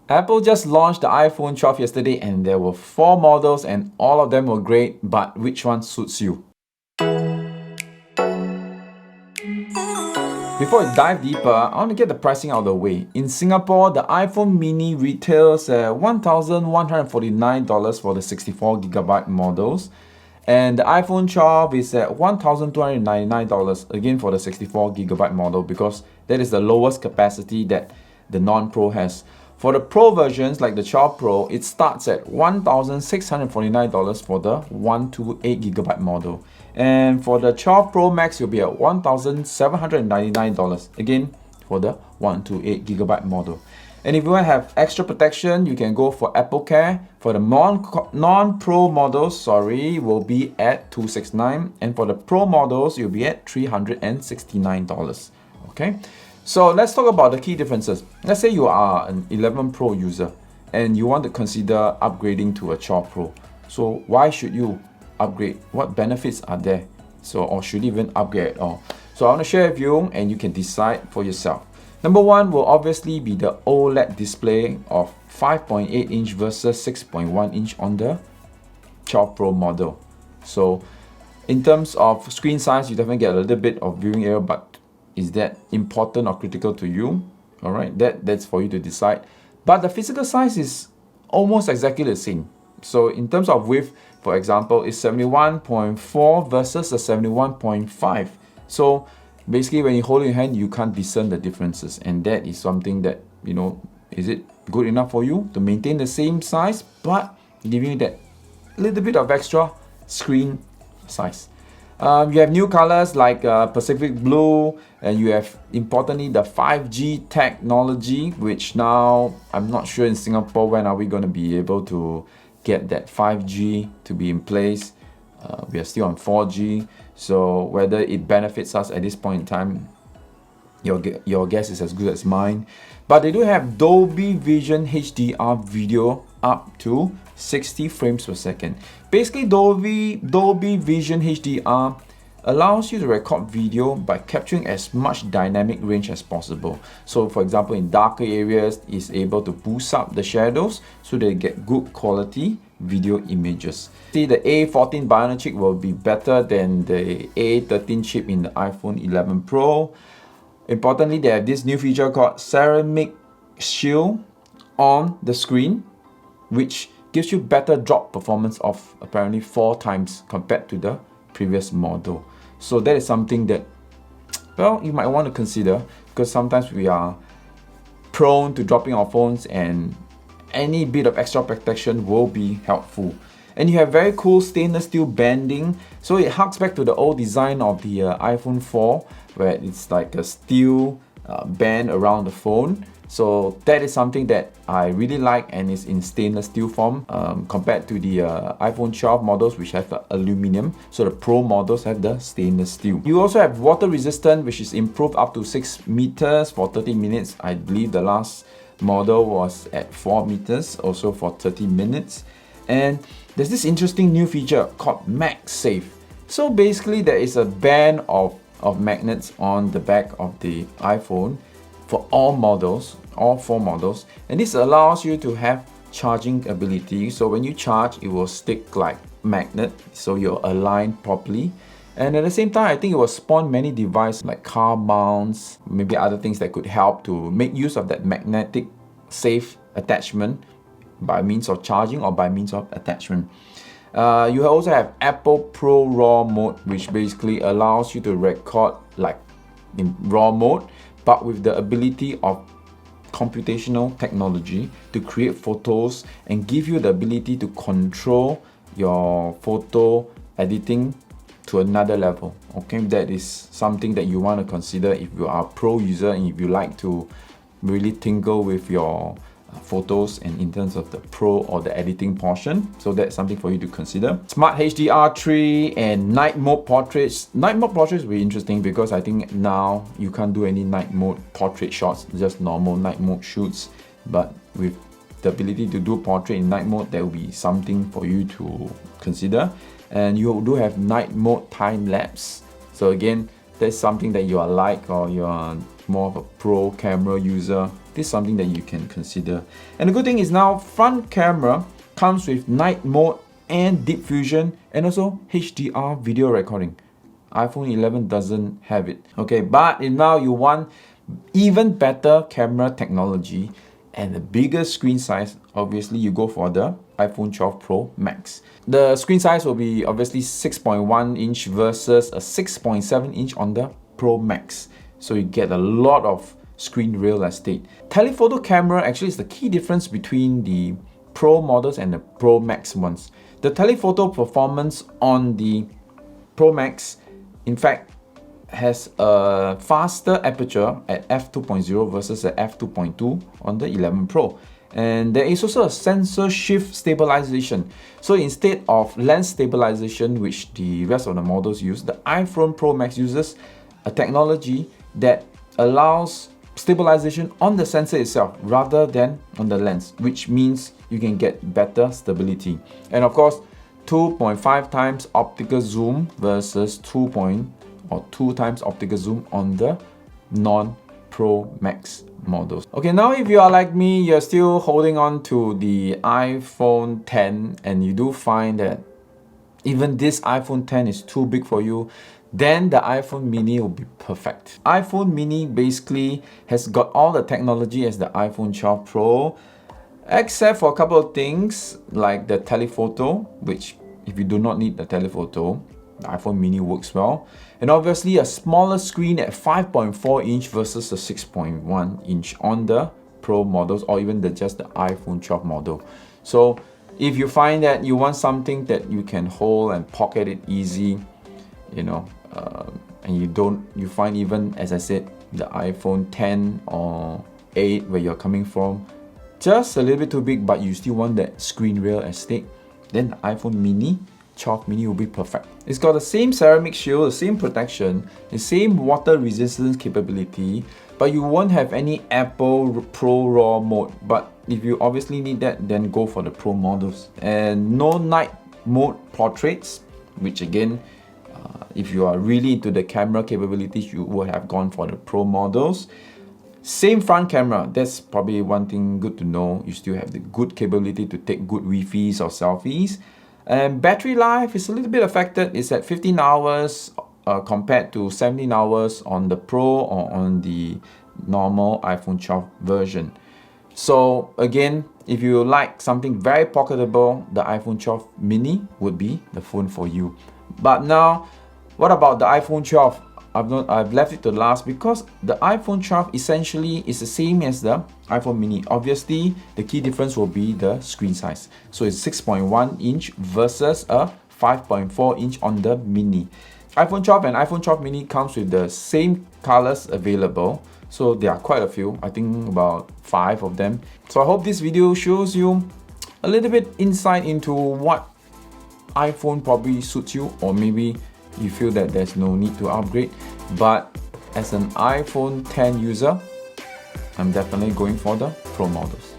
Apple just launched the iPhone 12 yesterday and there were 4 models and all of them were great, but which one suits you? Before I dive deeper, I want to get the pricing out of the way. In Singapore, the iPhone mini retails at $1,149 for the 64GB models. And the iPhone 12 is at $1,299 again for the 64GB model, because that is the lowest capacity that the non-Pro has. For the Pro versions like the 12 Pro, it starts at $1,649 for the 128GB model. And for the 12 Pro Max, you'll be at $1,799 again for the 128GB model. And if you want to have extra protection, you can go for Apple Care. For the non-Pro models, will be at $269, and for the Pro models, you'll be at $369. Okay, so let's talk about the key differences. Let's say you are an 11 Pro user and you want to consider upgrading to a 12 Pro. So why should you upgrade? What benefits are there? Or should you even upgrade at all? So I want to share with you and you can decide for yourself. Number one will obviously be the OLED display of 5.8 inch versus 6.1 inch on the 12 Pro model. So in terms of screen size, you definitely get a little bit of viewing area, but is that important or critical to you? All right, that's for you to decide. But the physical size is almost exactly the same. So in terms of width, for example, it's 71.4 versus a 71.5. So basically, when you hold it in your hand, you can't discern the differences, and that is something that, is it good enough for you to maintain the same size but giving you that little bit of extra screen size? You have new colors like Pacific Blue, and you have, importantly, the 5G technology, which now I'm not sure in Singapore when are we going to be able to get that 5G to be in place. We are still on 4G, so whether it benefits us at this point in time, your guess is as good as mine. But they do have Dolby Vision HDR video up to 60 frames per second. Basically, Dolby Vision HDR allows you to record video by capturing as much dynamic range as possible. So for example, in darker areas, it's able to boost up the shadows so they get good quality video images. See, the A14 Bionic chip will be better than the A13 chip in the iPhone 11 Pro. Importantly, they have this new feature called Ceramic Shield on the screen, which gives you better drop performance of apparently 4 times compared to the previous model. So that is something that, well, you might want to consider, because sometimes we are prone to dropping our phones and any bit of extra protection will be helpful. And you have very cool stainless steel banding, so it harks back to the old design of the iPhone 4, where it's like a steel band around the phone. So that is something that I really like, and is in stainless steel form compared to the iPhone 12 models, which have the aluminum. So the Pro models have the stainless steel. You also have water resistant, which is improved up to 6 meters for 30 minutes. I believe the last model was at 4 meters, also for 30 minutes. And there's this interesting new feature called MagSafe. So basically, there is a band of magnets on the back of the iPhone for all models, all 4 models, and this allows you to have charging ability. So when you charge, it will stick like magnet, so you're aligned properly. And at the same time, I think it will spawn many devices like car mounts, maybe other things that could help to make use of that magnetic safe attachment by means of charging or by means of attachment. You also have Apple ProRaw mode, which basically allows you to record like in RAW mode, but with the ability of computational technology to create photos and give you the ability to control your photo editing to another level. Okay, that is something that you want to consider if you are a pro user and if you like to really tingle with your photos and in terms of the pro or the editing portion. So that's something for you to consider. Smart HDR3 and night mode portraits. Night mode portraits will be interesting because I think now you can't do any night mode portrait shots, just normal night mode shoots. But with the ability to do portrait in night mode, that will be something for you to consider. And you do have night mode time-lapse. So again, that's something that you are like, or you are more of a pro camera user. this is something that you can consider. And the good thing is now front camera comes with night mode and deep fusion and also HDR video recording. iPhone 11 doesn't have it. Okay, but if now you want even better camera technology and a bigger screen size, obviously you go for the iPhone 12 Pro Max. The screen size will be obviously 6.1 inch versus a 6.7 inch on the Pro Max. So you get a lot of screen real estate. Telephoto camera actually is the key difference between the Pro models and the Pro Max ones. The telephoto performance on the Pro Max, in fact, has a faster aperture at f2.0 versus the f2.2 on the 11 Pro. And there is also a sensor shift stabilization. So instead of lens stabilization, which the rest of the models use, the iPhone Pro Max uses a technology that allows stabilization on the sensor itself rather than on the lens, which means you can get better stability. And of course, 2.5 times optical zoom versus 2 times optical zoom on the non-Pro Max models. Okay, now if you are like me, you're still holding on to the iPhone 10 and you do find that even this iPhone 10 is too big for you, then the iPhone mini will be perfect. iPhone mini basically has got all the technology as the iPhone 12 Pro, except for a couple of things like the telephoto, which if you do not need the telephoto, the iPhone mini works well. And obviously a smaller screen at 5.4 inch versus the 6.1 inch on the Pro models, or even just the iPhone 12 model. So if you find that you want something that you can hold and pocket it easy, you know, and you find even, as I said, the iPhone 10 or 8 where you're coming from just a little bit too big, but you still want that screen real estate, then the iPhone mini 12 mini will be perfect. It's got the same ceramic shield, the same protection, the same water resistance capability, but you won't have any Apple ProRAW mode. But if you obviously need that, then go for the Pro models. And no night mode portraits, which again, if you are really into the camera capabilities, you would have gone for the Pro models. Same front camera, that's probably one thing good to know. You still have the good capability to take good Wi-Fi's or selfies. And battery life is a little bit affected. It's at 15 hours compared to 17 hours on the Pro or on the normal iPhone 12 version. So again, if you like something very pocketable, the iPhone 12 mini would be the phone for you. But now, what about the iPhone 12? I've left it to last because the iPhone 12 essentially is the same as the iPhone mini. Obviously, the key difference will be the screen size. So it's 6.1 inch versus a 5.4 inch on the mini. iPhone 12 and iPhone 12 mini comes with the same colors available. So there are quite a few, I think about 5 of them. So I hope this video shows you a little bit insight into what iPhone probably suits you, or maybe you feel that there's no need to upgrade. But as an iPhone 10 user, I'm definitely going for the Pro models.